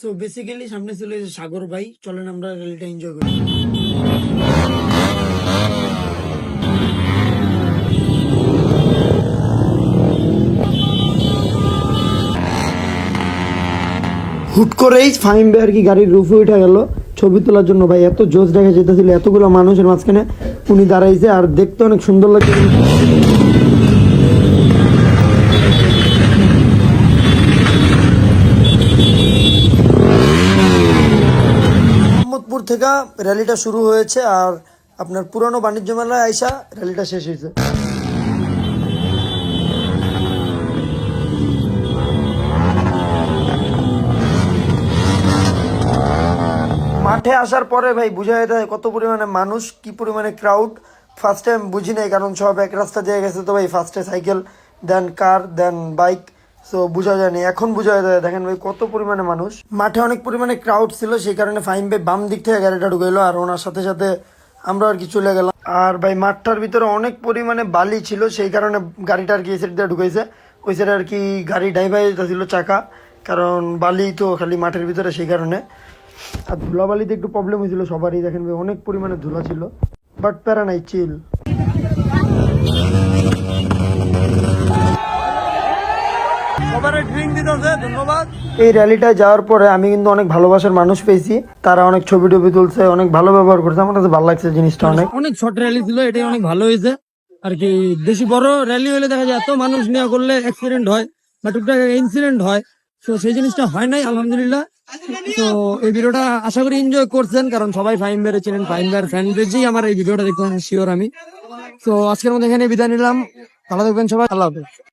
So basically সামনে চলে এসেছে সাগর ভাই, চলেন আমরা র্যালিটা এনজয় করি। হুট করেই ফাহিম ভাই আর কি গাড়ির রুফে উঠে গেল ছবি তোলার জন্য। ভাই এত জোশ দেখা যেতেছিল, এতগুলো মানুষের মাঝখানে উনি দাঁড়াইছে, আর দেখতে অনেক সুন্দর লাগছে। মোহাম্মদপুর থেকে র্যালিটা শুরু হয়েছে, আর আপনার পুরানো বাণিজ্য মেলায় আইসা র্যালিটা শেষ হয়েছে। মাঠে আসার পরে ভাই বুঝা যায় কত পরিমাণে মানুষ, কি পরিমাণে ক্রাউড। ফার্স্ট টাইম বুঝি নাই, কারণ সব এক রাস্তা দিয়ে গেছে, তো ভাই ফার্স্টে সাইকেল, দেন কার, দেন বাইক, সো বোঝা যায়নি। এখন বোঝা যায়, দেখেন ভাই কত পরিমাণে মানুষ। মাঠে অনেক পরিমাণে ক্রাউড ছিল, সেই কারণে ফাহিম ভাই বাম দিক থেকে গাড়িটা ঢুকাইলো, আর ওনার সাথে সাথে আমরা আর কি চলে গেলাম। আর ভাই মাঠটার ভিতরে অনেক পরিমাণে বালি ছিল, সেই কারণে গাড়িটা আর কি এই সাইড দিয়ে ঢুকাইছে। ওই সাইডে আর কি গাড়ি ডাইভাই ছিল চাকা, কারণ বালি তো খালি মাঠের ভিতরে, সেই কারণে। আর ধুলাবালিতে একটু প্রবলেম হয়েছিল সবারই, দেখেন ভাই অনেক পরিমাণে ধুলা ছিল, বাট প্যারা নাই, চিল। এই র্যালিটায় যাওয়ার পরে আমি কিন্তু অনেক ভালোবাসার মানুষ পেয়েছি, তারা অনেক ছবি টবি তুলছে, অনেক ভালো ব্যবহার করছে, আমার কাছে ভালো লাগছে জিনিসটা। অনেক অনেক শর্ট র্যালি ছিল, এটাই অনেক ভালো হয়েছে আর কি। বেশি বড় র্যালি হলে দেখা যায় এত মানুষ নেওয়া করলে অ্যাক্সিডেন্ট হয় বা টুকটাক ইনসিডেন্ট হয়, তো সেই জিনিসটা হয় নাই আলহামদুলিল্লাহ। তো এই ভিডিওটা আশা করি এনজয় করছেন, কারণ সবাই ফাহিম ভাইয়ের চিনেন, ফাহিম ভাইয়ের ফ্যান পেজেই আমার এই ভিডিওটা দেখতে শিওর আমি। তো আজকের মধ্যে এখানে বিদায় নিলাম, ভালো থাকবেন সবাই, আল্লাহ হাফেজ।